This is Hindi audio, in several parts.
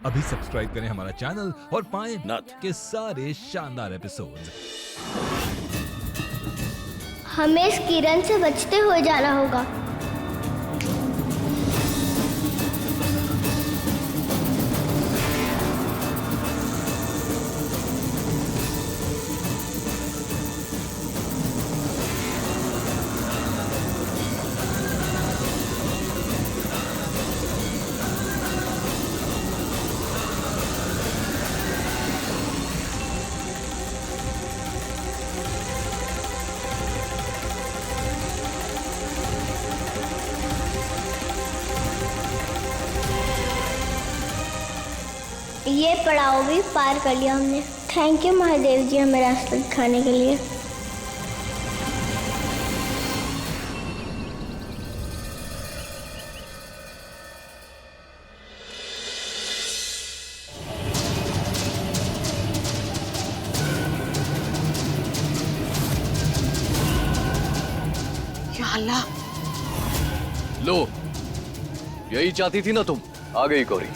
अभी सब्सक्राइब करें हमारा चैनल और पाएं नाथ। के सारे शानदार एपिसोड्स। हमें इस किरण से बचते हुए जाना होगा। ये पड़ाव भी पार कर लिया हमने। थैंक यू महादेव जी हमें रास्ता दिखाने के लिए। या अल्लाह, लो, यही चाहती थी ना तुम। आ गई गौरी।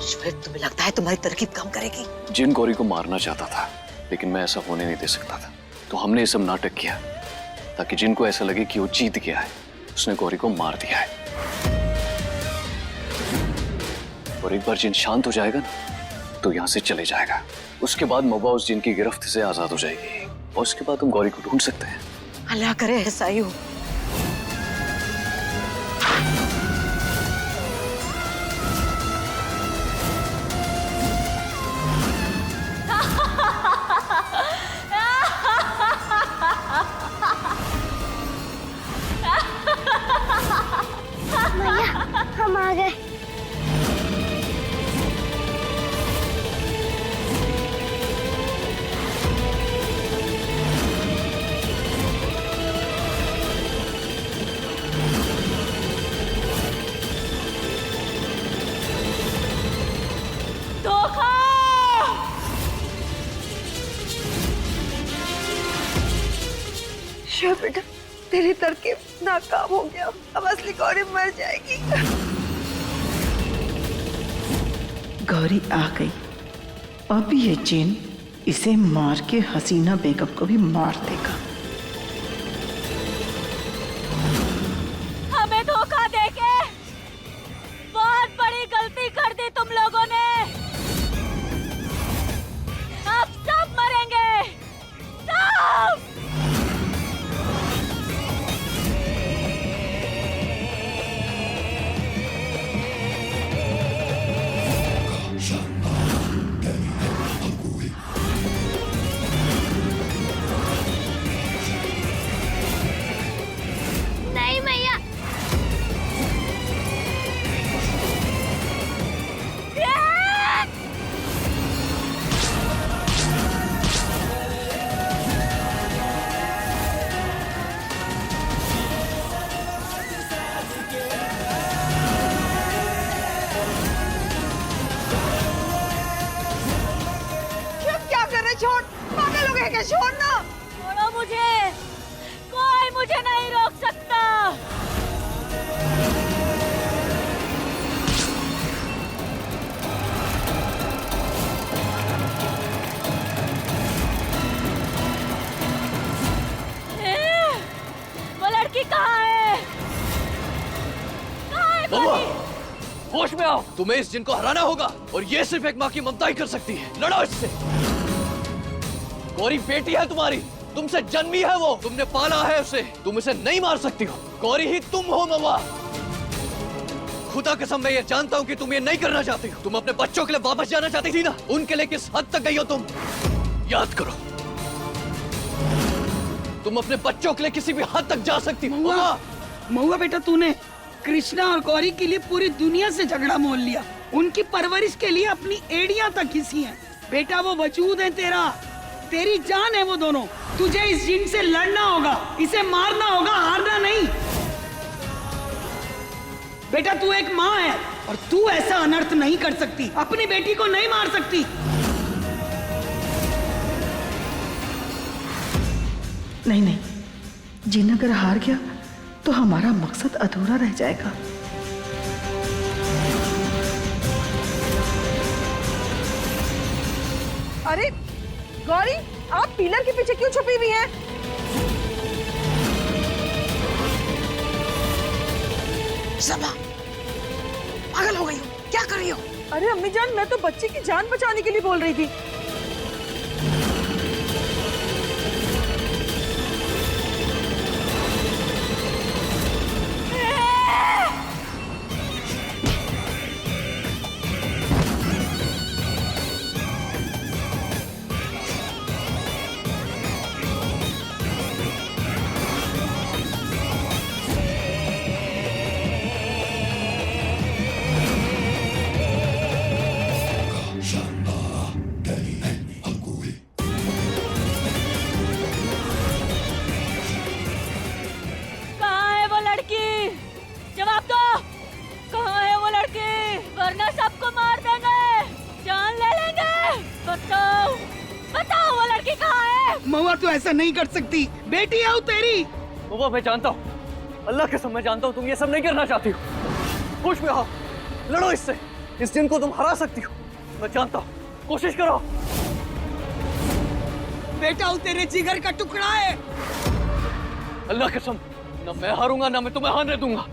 श्वेत, तुम्हें लगता है तुम्हारी तरकीब काम करेगी? जिन गौरी को मारना चाहता था, लेकिन मैं ऐसा होने नहीं दे सकता था, तो हमने ये सब नाटक किया ताकि जिनको ऐसा लगे कि वो जीत गया है, उसने गौरी को मार दिया है। और एक बार जिन शांत हो जाएगा ना, तो यहाँ से चले जाएगा। उसके बाद मौबा उस जिन की गिरफ्त से आजाद हो जाएगी और उसके बाद हम गौरी को ढूंढ सकते हैं। अल्लाह करे ऐसा ही हो। भैया हम आ गए। धोखा! श्वेत बेटा, तेरी तरकीब नाकाम हो गया। अब असली गौरी मर जाएगी। गौरी आ गई। अब ये जिन इसे मार के हसीना बेगम को भी मार देगा। हमें धोखा देके बहुत बड़ी गलती कर दी तुम लोगों ने। अब सब मरेंगे, सब। नहीं भैया, श्वेत क्या कर रहे? छोड़, पागल हो गए क्या? छोड़ना। छोड़ो मुझे, कोई मुझे नहीं रोक सकता। वो लड़की कहाँ है? कहाँ है मौबा, गौरी? होश में आओ। तुम्हें इस जिन को हराना होगा और ये सिर्फ एक माँ की ममता ही कर सकती है। लड़ो इससे। गौरी बेटी है तुम्हारी, तुमसे जन्मी है वो, तुमने पाला है उसे, तुम इसे नहीं मार सकती हो। गौरी ही तुम हो मौबा। खुदा कसम मैं ये जानता हूँ कि तुम ये नहीं करना चाहती हो। तुम अपने बच्चों के लिए वापस जाना चाहती थी ना, उनके लिए किस हद तक गई हो तुम? याद करो, तुम अपने बच्चों के लिए किसी भी हद तक जा सकती हो। महुआ बेटा, तूने कृष्णा और गौरी के लिए पूरी दुनिया से झगड़ा मोल लिया, उनकी परवरिश के लिए अपनी एड़ियां तक घिसी हैं। बेटा वो वजूद है तेरा, तेरी जान है वो दोनों। तुझे इस जिन से लड़ना होगा, इसे मारना होगा, हारना नहीं। बेटा तू एक माँ है और तू ऐसा अनर्थ नहीं कर सकती, अपनी बेटी को नहीं मार सकती। नहीं नहीं, जिन अगर हार गया तो हमारा मकसद अधूरा रह जाएगा। अरे गौरी, आप पिलर के पीछे क्यों छुपी हुई हैं? सबा, पागल हो गई हो, क्या कर रही हो? अरे अम्मी जान, मैं तो बच्चे की जान बचाने के लिए बोल रही थी। कहाँ है वो लड़की? जवाब दो, कहाँ है वो लड़की? वरना सबको मार देंगे, जान ले लेंगे। बताओ बताओ, वो लड़की कहाँ है? महुआ तू ऐसा नहीं कर सकती, बेटी है वो तेरी। वो मैं जानता हूँ, अल्लाह के कसम मैं जानता हूँ तुम ये सब नहीं करना चाहती हो। होश में आओ, लड़ो इससे, इस जिन को तुम हरा सकती हो। मैं जानता हूँ, कोशिश करो। बेटा वो तेरे जिगर का टुकड़ा है। अल्लाह के कसम, न मैं हारूंगा ना मैं तुम्हें हारने दूंगा।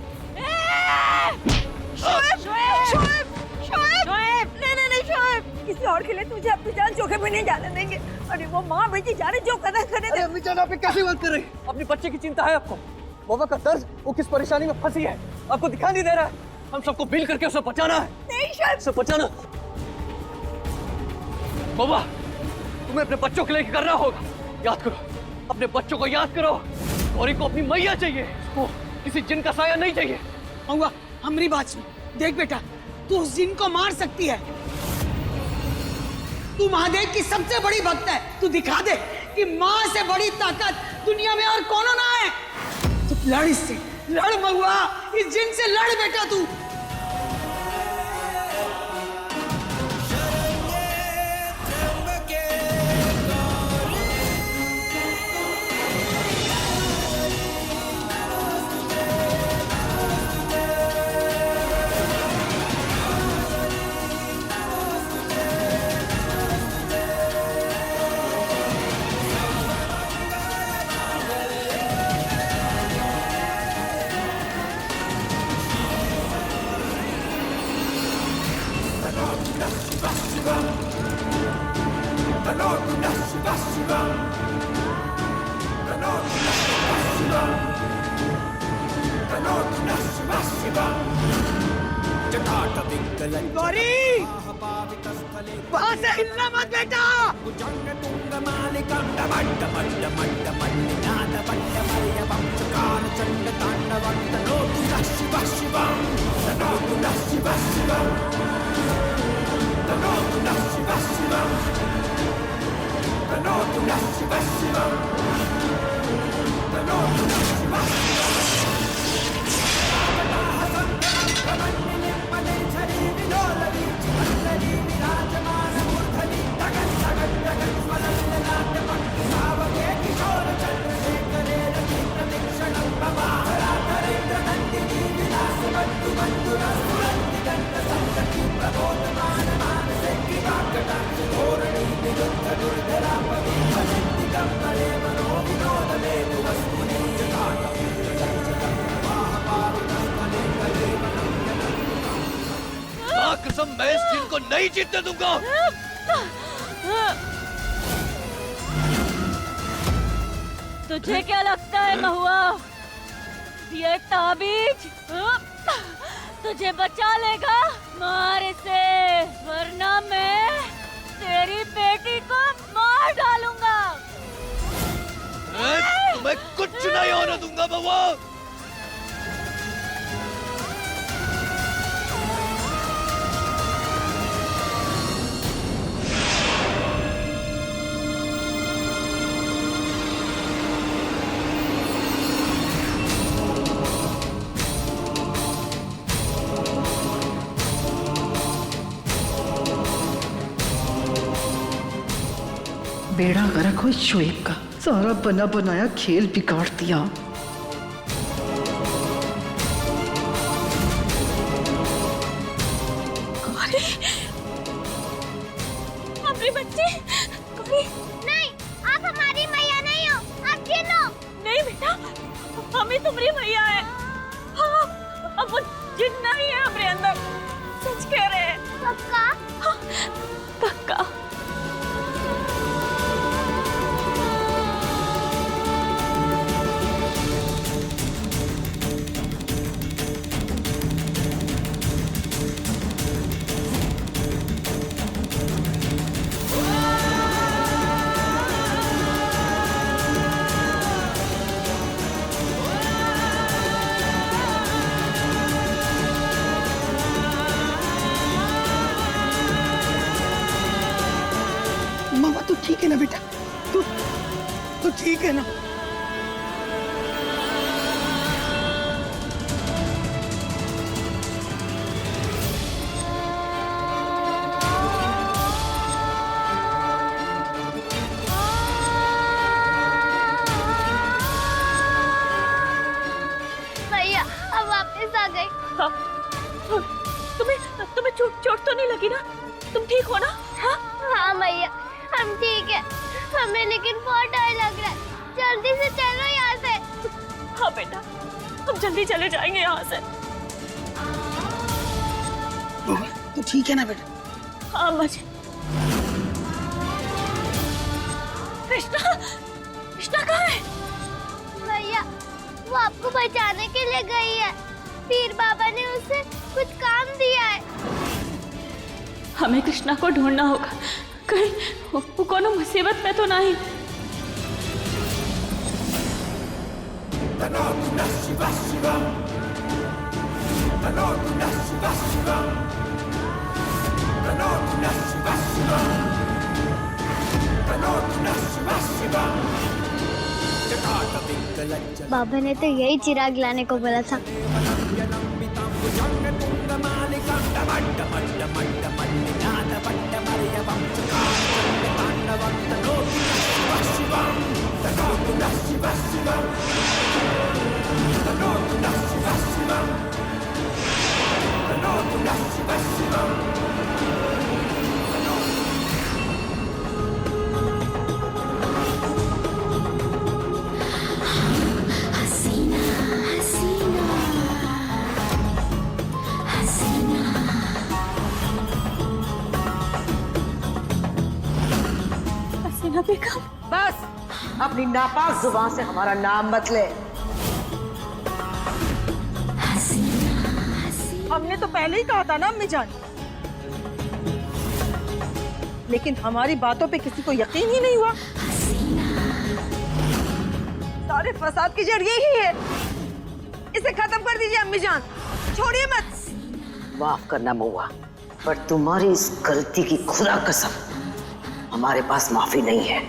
नहीं शोएब, किसी और के लिए तुझे अपनी जान जोखिम में नहीं डालने देंगे। अरे वो माँ बेटी जाने जो करना करे दे। अम्मी जान, आप ये कैसी बात कर रही? अपने बच्चे की चिंता है आपको? बाबा का दर्द, वो किस परेशानी में फंसी है आपको दिखाई नहीं दे रहा है? हम सबको मिल करके उसे बचाना है। नहीं शोएब, उसे बचाना। बाबा, तुम्हें अपने बच्चों के लिए करना होगा। याद करो, अपने बच्चों को याद करो। गौरी को अपनी मैया चाहिए, उसको किसी जिन का साया नहीं चाहिए। महुआ हमारी बात सुन, देख बेटा तू उस जिन को मार सकती है। तू महादेव की सबसे बड़ी भक्त है, तू दिखा दे कि माँ से बड़ी ताकत दुनिया में और कौन ना है। तू लड़ इससे, लड़ महुआ, इस जिन से लड़ बेटा तू। गौरी, वहां से हिलना मत बेटा। कसम, मैं इस जिन को नहीं जीतने दूंगा। तुझे क्या लगता है महुआ, ये ताबीज तुझे बचा लेगा? मार इसे, वरना मैं तेरी बेटी को मार डालूंगा। तुम्हें कुछ नहीं होने दूंगा महुआ। बेड़ा गर्क हो शोएब का, सारा बना बनाया खेल बिगाड़ दिया। हमारी बच्ची गौरी, नहीं, आप हमारी मैया नहीं हो, आप जिन हो। नहीं बेटा, हम ही तुम्हारी मैया है। हाँ, अब वो जिन नहीं है हमारे अंदर, सच कह रहे हैं। पक्का? हाँ, पक्का। मामा तू ठीक है ना बेटा? तू ठीक है ना? भैया अब वापस आ गई। हाँ, तुम्हें चोट तो नहीं लगी ना? तुम ठीक हो ना? हाँ? हाँ भैया, हम ठीक है। हमें लेकिन बहुत डर लग रहा है। जल्दी से चलो यहाँ से। हाँ बेटा, हम जल्दी चले जाएंगे यहाँ से। तू ठीक है ना बेटा? हाँ मुझे। कृष्णा, कृष्णा कहाँ है? भैया वो आपको बचाने के लिए गई है। पीर बाबा ने उसे कुछ काम दिया है। हमें कृष्णा को ढूंढना होगा, कहीं वो कोनो मुसीबत में तो नहीं। बाबा ने तो यही चिराग लाने को बोला था। हसीना बेगम, बस अपनी नापाक जुबान से हमारा नाम मत ले। हमने तो पहले ही कहा था ना अम्मी जान, लेकिन हमारी बातों पे किसी को यकीन ही नहीं हुआ। सारे फसाद की जड़ यही है। इसे खत्म कर दीजिए अम्मी जान, छोड़िए मत। माफ करना महुआ, पर तुम्हारी इस गलती की खुदा कसम हमारे पास माफी नहीं है।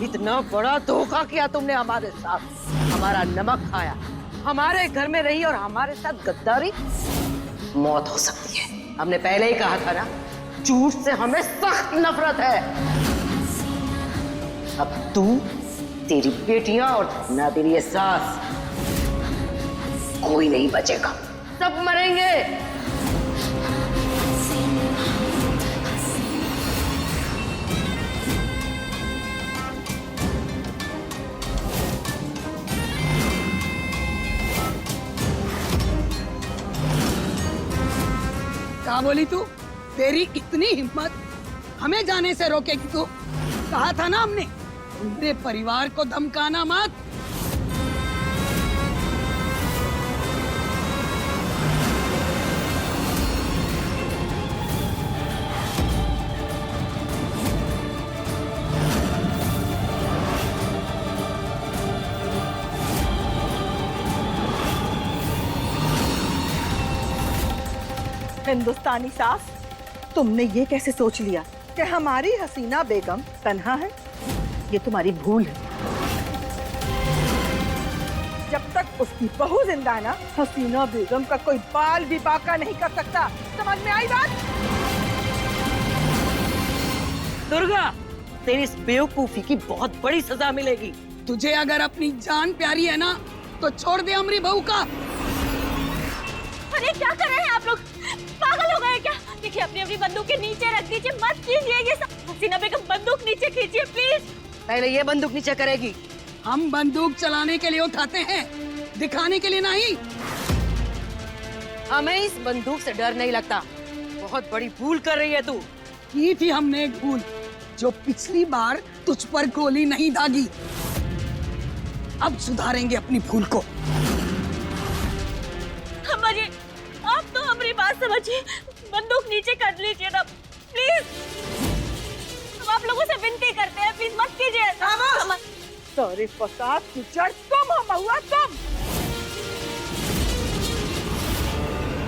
इतना बड़ा धोखा किया तुमने हमारे साथ, हमारा नमक खाया, हमारे घर में रही और हमारे साथ गद्दारी। मौत हो सकती है, हमने पहले ही कहा था ना, झूठ से हमें सख्त नफरत है। अब तू, तेरी बेटियां और ना तेरी ये सास, कोई नहीं बचेगा, सब मरेंगे। क्या बोली तू? तेरी इतनी हिम्मत, हमें जाने से रोकेगी तू? कहा था ना हमने, मेरे परिवार को धमकाना मत। हिंदुस्तानी सास, तुमने ये कैसे सोच लिया कि हमारी हसीना बेगम तन्हा है? ये तुम्हारी भूल है। जब तक उसकी बहू जिंदा है ना, हसीना बेगम का कोई बाल भी बाका नहीं कर सकता। समझ में आई बात? दुर्गा, तेरी इस बेवकूफी की बहुत बड़ी सजा मिलेगी। तुझे अगर अपनी जान प्यारी है ना तो छोड़ दे हमारी बहू का। अरे क्या कर रहे हैं आप लोग? पागल हो गए क्या? देखिए अपनी अपनी बंदूक के नीचे रख दीजिए, मत कीजिए ये सब। हसीना बेगम बंदूक नीचे खींचिए प्लीज। पहले ये बंदूक नीचे करेगी। हम बंदूक चलाने के लिए उठाते हैं, दिखाने के लिए नहीं। हमें इस बंदूक से डर नहीं लगता। बहुत बड़ी भूल कर रही है तू। की थी हमने एक भूल, जो पिछली बार तुझ पर गोली नहीं दागी। अब सुधारेंगे अपनी भूल को। अम्मा जी, आप तो हमारी बात समझिए, बंदूक नीचे कर लीजिए ना प्लीज। हम आप लोगों से विनती करते हैं, प्लीज मत कीजिए ऐसा। सारे फसाद की जड़ तुम हो महुआ, तुम।